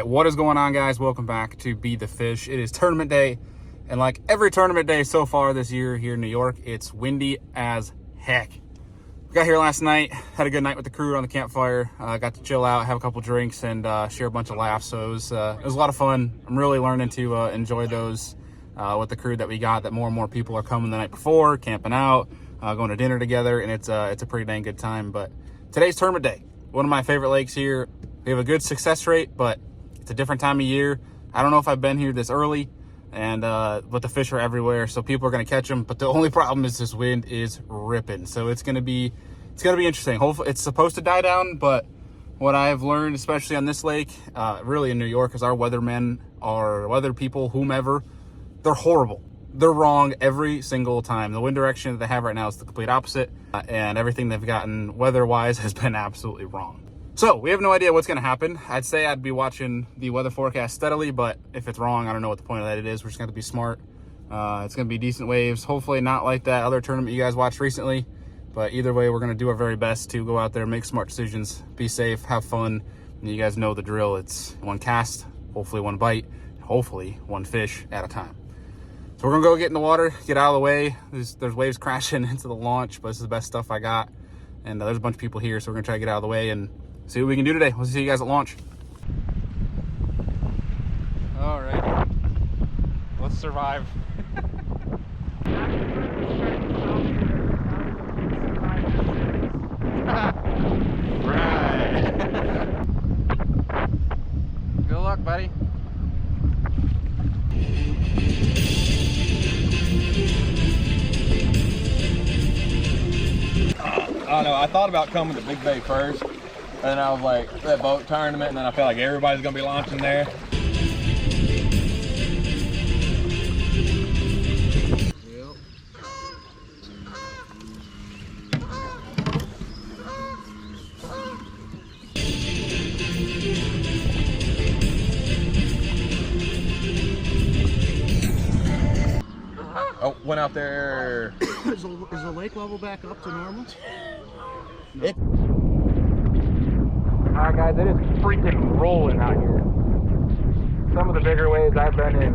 what is going on, guys? Welcome back to Be the Fish. It is tournament day, and like every tournament day so far this year here in New York, it's windy as heck. We got here last night, had a good night with the crew on the campfire, got to chill out, have a couple drinks, and share a bunch of laughs. So it was a lot of fun. I'm really learning to enjoy those with the crew that we got, that more and more people are coming the night before, camping out, going to dinner together, and it's a pretty dang good time. But today's tournament day, one of my favorite lakes here. We have a good success rate, but it's a different time of year. I don't know if I've been here this early, and but the fish are everywhere, so people are going to catch them. But the only problem is this wind is ripping, so it's going to be interesting. Hopefully, it's supposed to die down. But what I have learned, especially on this lake, really in New York, is our weathermen, our weather people, whomever, they're horrible. They're wrong every single time. The wind direction that they have right now is the complete opposite, and everything they've gotten weather-wise has been absolutely wrong. So we have no idea what's going to happen. I'd say I'd be watching the weather forecast steadily, but if it's wrong, I don't know what the point of that is. We're just going to be smart. It's going to be decent waves. Hopefully not like that other tournament you guys watched recently. But either way, we're going to do our very best to go out there, make smart decisions, be safe, have fun. And you guys know the drill. It's one cast, hopefully one bite, hopefully one fish at a time. So we're going to go get in the water, get out of the way. There's waves crashing into the launch, but this is the best stuff I got. And there's a bunch of people here, so we're going to try to get out of the way and see what we can do today. We'll see you guys at launch. All right, let's survive. Right. Good luck, buddy. I don't know, I thought about coming to Big Bay first, and then I was like, that boat tournament, and then I felt like everybody's gonna be launching there. Oh, went out there. Is the lake level back up to normal? No. Alright guys, it is freaking rolling out here. Some of the bigger waves I've been in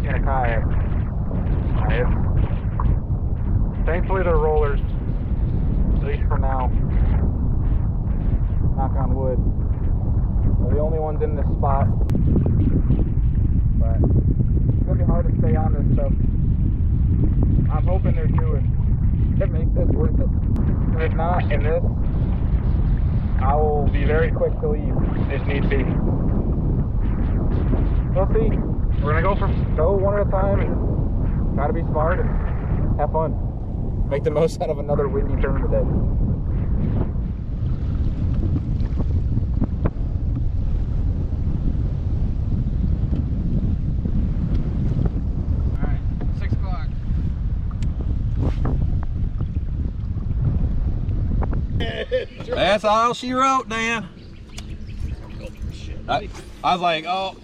a kayak. Thankfully they're rollers, at least for now. Knock on wood. They're the only ones in this spot. But it's going to be hard to stay on this stuff. I'm hoping they're doing to make this worth it. If not, in this, I will be very quick to leave if need be. We'll see. We're gonna go one at a time and try to be smart and have fun. Make the most out of another windy tournament day. That's all she wrote, Dan. I was like, oh.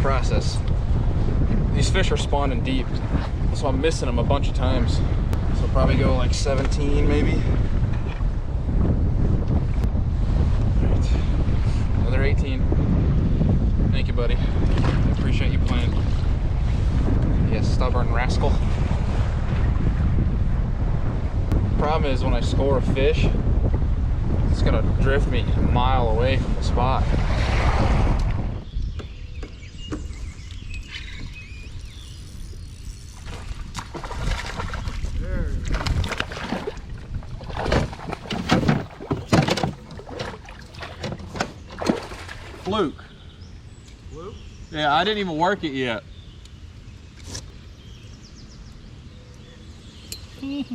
process. These fish are spawning deep, so I'm missing them a bunch of times. So I'll probably go like 17 maybe. All right. Another 18. Thank you, buddy. I appreciate you playing. You stubborn rascal. Problem is when I score a fish, it's gonna drift me a mile away from the spot. Fluke. Fluke? Yeah, I didn't even work it yet. You.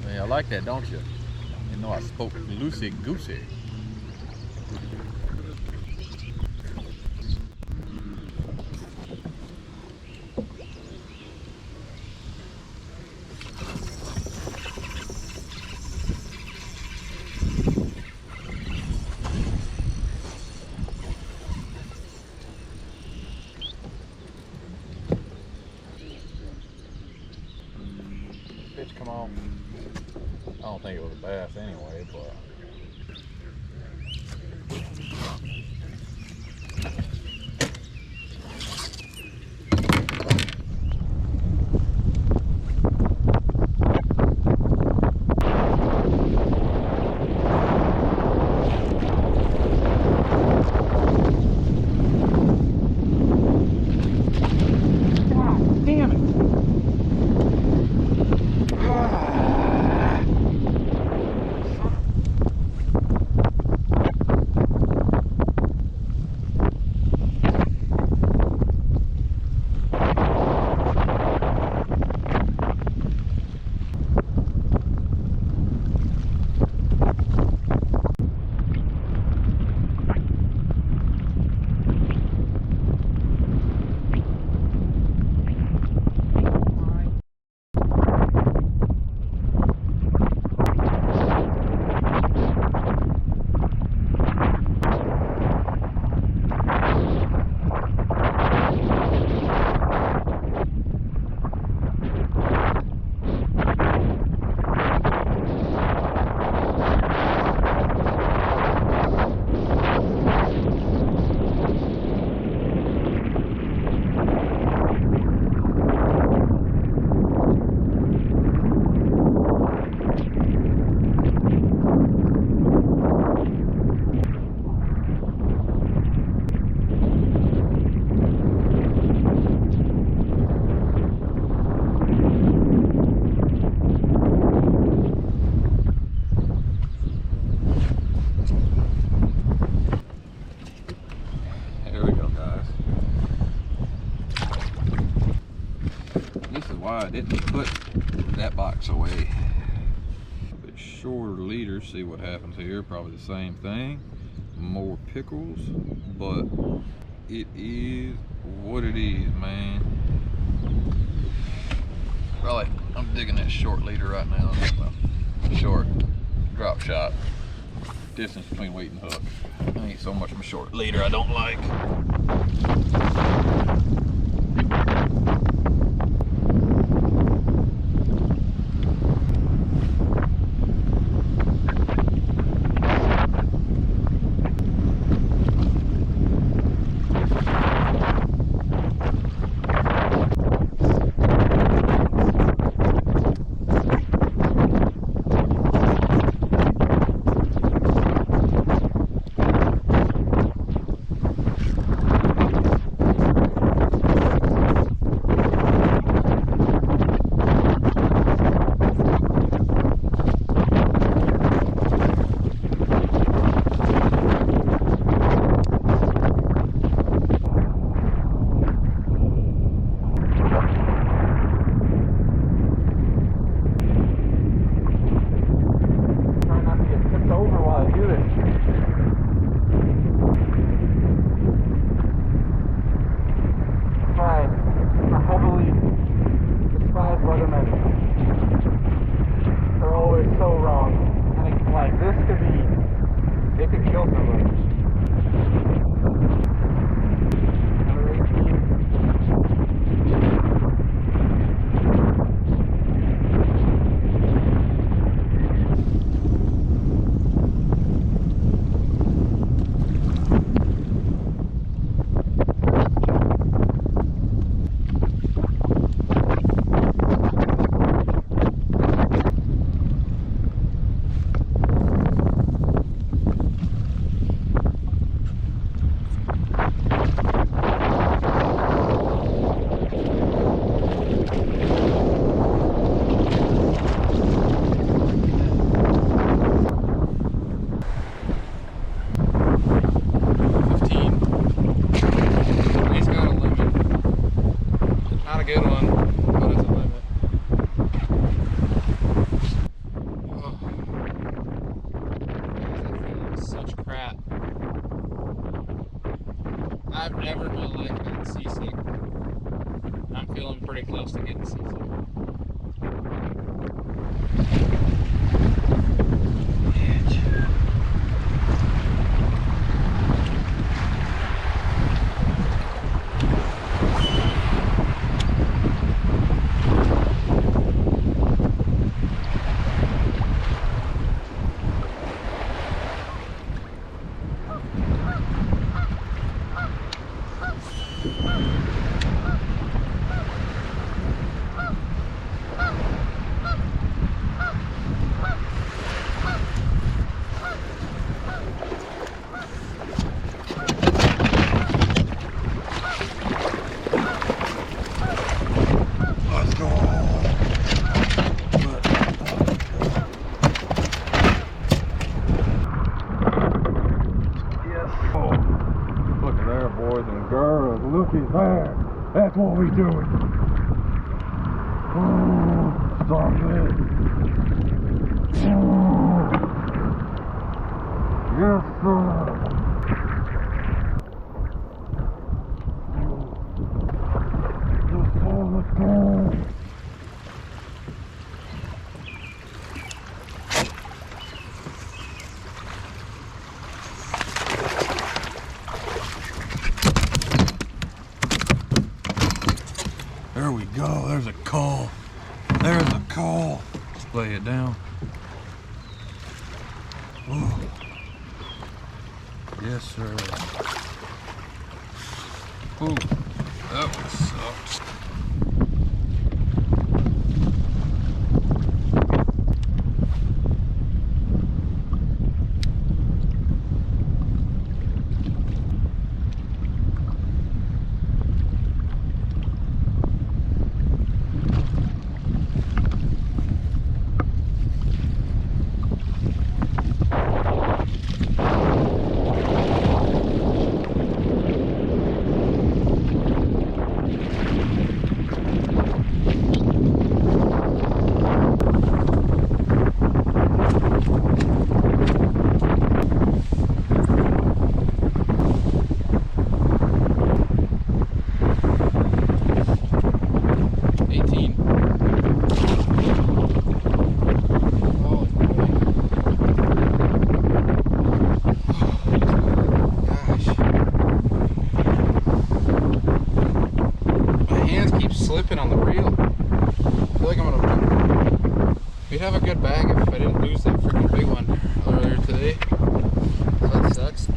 Yeah, I like that, don't you? You know I spoke loosey-goosey. Fish come on. I don't think it was a bass anyway, but why I didn't put that box away. A bit shorter leader, see what happens here. Probably the same thing. More pickles, but it is what it is, man. Probably, I'm digging that short leader right now. Well, short drop shot. Distance between weight and hook. I ain't so much of a short leader I don't like. Good one, but it's a limit. Oh. That feels such crap. I've never in my life gotten seasick. I'm feeling pretty close to getting seasick. Looky there. That's what we doing. Oh, stop it. Oh. Yes, sir. Let's go. There we go. There's a call. There's a call. Let's lay it down. Ooh. Yes, sir. Ooh, that one sucks. Slipping on the reel. I feel like I'm gonna. We'd have a good bag if I didn't lose that freaking big one earlier today. So that sucks.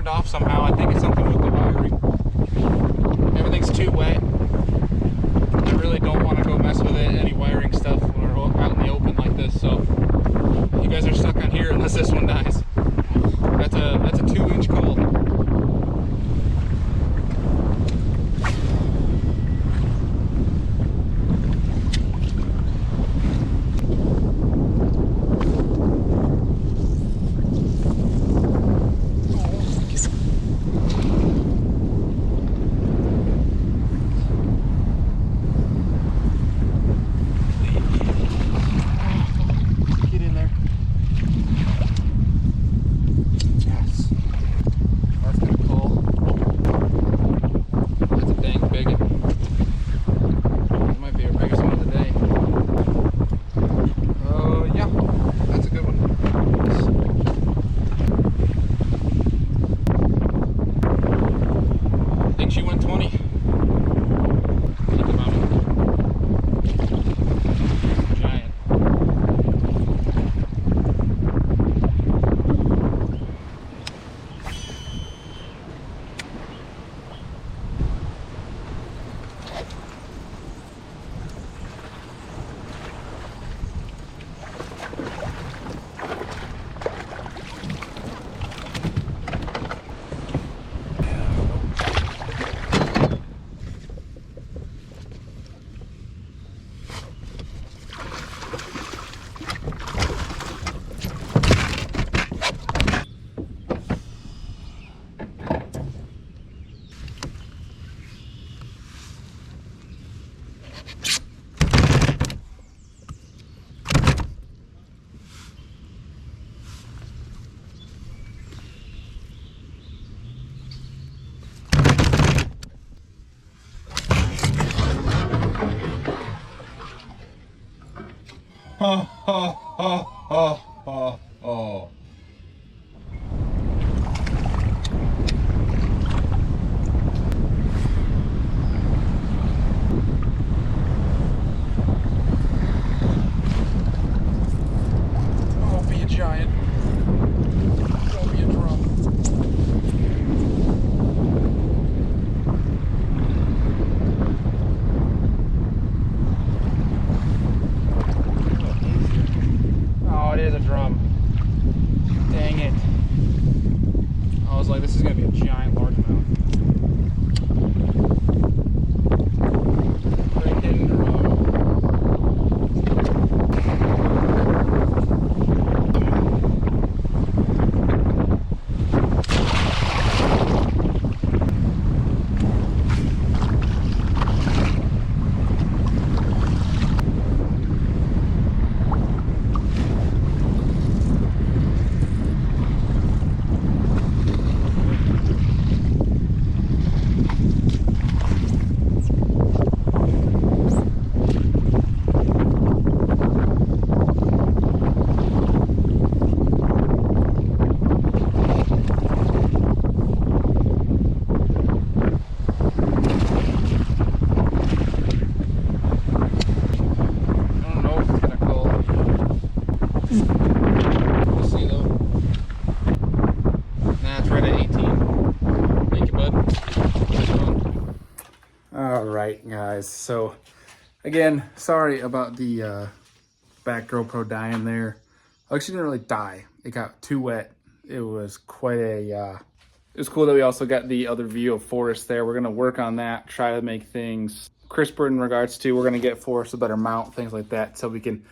turned off somehow. I think it's something with the wiring. Everything's too wet. I really don't want to go mess with it, any wiring stuff when we're out in the open like this. So you guys are stuck on here unless this one dies. That's a 2-inch call. She went 20. Giant. Ha ha ha ha ha ha. Don't be a giant. Don't be a drum. Oh, it is a drum. Dang it. I was like, this is going to be a giant largemouth. Freaking drum. Alright guys, so again, sorry about the back GoPro dying there. Actually didn't really die, it got too wet. It was quite a, it was cool that we also got the other view of forest there. We're going to work on that, try to make things crisper in regards to, we're going to get forest a better mount, things like that, so we can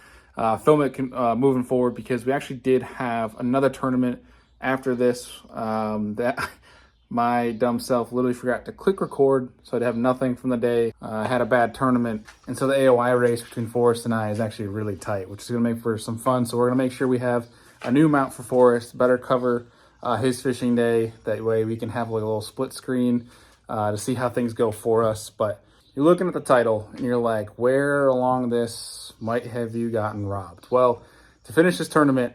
film it moving forward, because we actually did have another tournament after this that my dumb self literally forgot to click record, so I'd have nothing from the day. I had a bad tournament, and so the AOI race between Forrest and I is actually really tight, which is going to make for some fun. So we're going to make sure we have a new mount for Forrest, better cover his fishing day. That way we can have like a little split screen to see how things go for us. But you're looking at the title and you're like, where along this might have you gotten robbed? Well, to finish this tournament,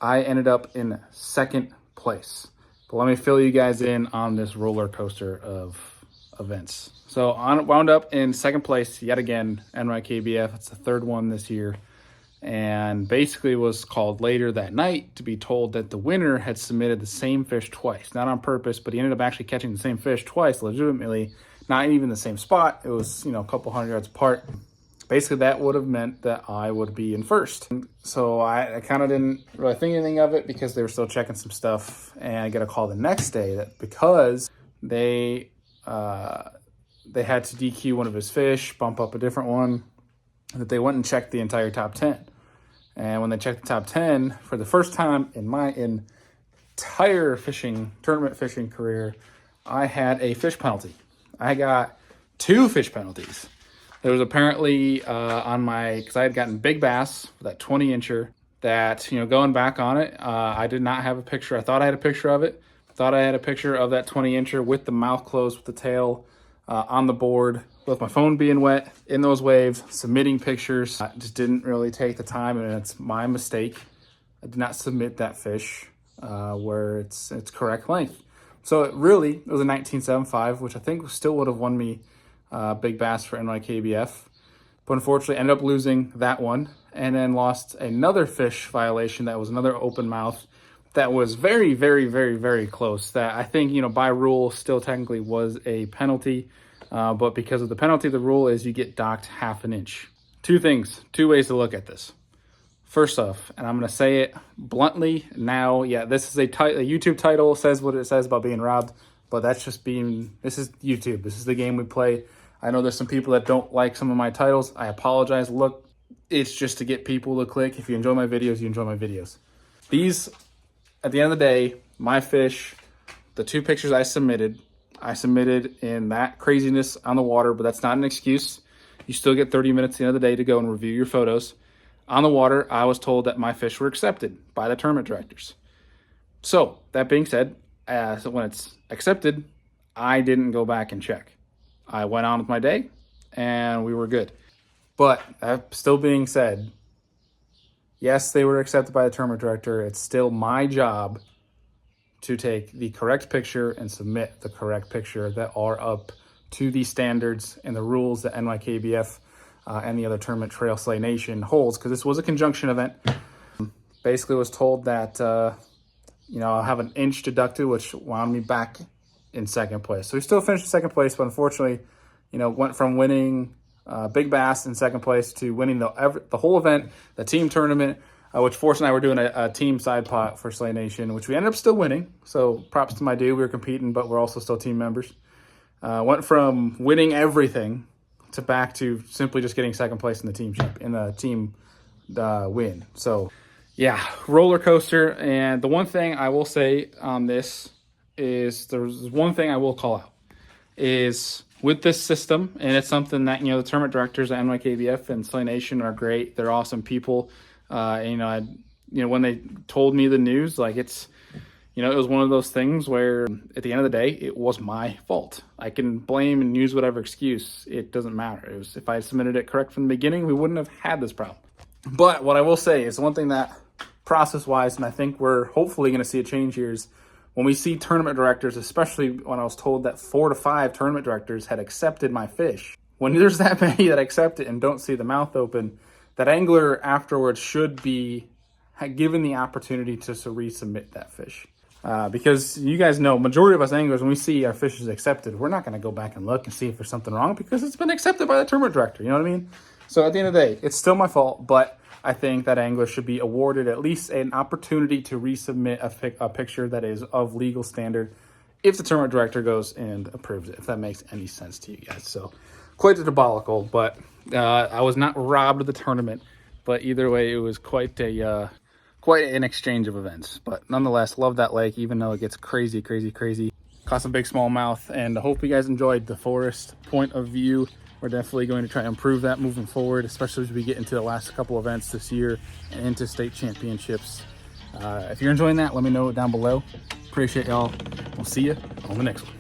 I ended up in second place. But let me fill you guys in on this roller coaster of events. So wound up in second place yet again, NYKBF. It's the third one this year. and basically was called later that night to be told that the winner had submitted the same fish twice. Not on purpose, but he ended up actually catching the same fish twice, legitimately. Not even the same spot. It was, you know, a couple hundred yards apart. Basically, that would have meant that I would be in first. So I kind of didn't really think anything of it because they were still checking some stuff. And I get a call the next day that because they had to DQ one of his fish, bump up a different one, that they went and checked the entire top 10. And when they checked the top 10, for the first time in my entire tournament fishing career, I had a fish penalty. I got 2 fish penalties. There was apparently because I had gotten big bass, that 20-incher, that, you know, going back on it, I did not have a picture. I thought I had a picture of it. Thought I had a picture of that 20-incher with the mouth closed, with the tail on the board, with my phone being wet in those waves, submitting pictures. I just didn't really take the time, and it's my mistake. I did not submit that fish where it's correct length. So it was a 19.75, which I think still would have won me big bass for NYKBF. But unfortunately ended up losing that one, and then lost another fish violation that was another open mouth that was very, very, very, very close. That I think, you know, by rule still technically was a penalty. But because of the penalty, the rule is you get docked half an inch. 2 ways to look at this. First off, and I'm going to say it bluntly now, yeah, this is a YouTube title, says what it says about being robbed, but that's just this is YouTube. This is the game we play. I know there's some people that don't like some of my titles. I apologize. Look, it's just to get people to click. If you enjoy my videos, you enjoy my videos. These, at the end of the day, my fish, the 2 pictures I submitted in that craziness on the water, but that's not an excuse. You still get 30 minutes at the end of the day to go and review your photos. On the water, I was told that my fish were accepted by the tournament directors. So, that being said, so when it's accepted, I didn't go back and check. I went on with my day, and we were good. But, that still being said, yes, they were accepted by the tournament director. It's still my job to take the correct picture and submit the correct picture that are up to the standards and the rules that NYKBF and the other tournament Trail Slay Nation holds, because this was a conjunction event. Basically was told that, you know, I'll have an inch deducted, which wound me back in second place. So we still finished in second place, but unfortunately, you know, went from winning big bass in second place to winning the whole event, the team tournament, which Forrest and I were doing a team side pot for Slay Nation, which we ended up still winning. So props to my dude. We were competing, but we're also still team members. Went from winning everything to back to simply just getting second place in the team win. So yeah, roller coaster. And the one thing I will say on this is, there's one thing I will call out is with this system, and it's something that, you know, the tournament directors at NYKBF and Slay Nation are great. They're awesome people. You know, when they told me the news, like, it's, you know, it was one of those things where at the end of the day, it was my fault. I can blame and use whatever excuse. It doesn't matter. It was, if I had submitted it correct from the beginning, we wouldn't have had this problem. But what I will say is, one thing that process-wise, and I think we're hopefully going to see a change here, is when we see tournament directors, especially when I was told that 4 to 5 tournament directors had accepted my fish. When there's that many that accept it and don't see the mouth open, that angler afterwards should be given the opportunity to resubmit that fish. Because you guys know, majority of us anglers, when we see our fish is accepted, we're not going to go back and look and see if there's something wrong, because it's been accepted by the tournament director. You know what I mean? So at the end of the day, it's still my fault, but I think that anglers should be awarded at least an opportunity to resubmit a picture that is of legal standard if the tournament director goes and approves it, if that makes any sense to you guys. So quite a debacle, but I was not robbed of the tournament. But either way, it was quite an exchange of events. But nonetheless, love that lake, even though it gets crazy, crazy, crazy. Caught some big smallmouth, and I hope you guys enjoyed the forest point of view. We're definitely going to try to improve that moving forward, especially as we get into the last couple events this year and into state championships. If you're enjoying that, let me know down below. Appreciate y'all. We'll see you on the next one.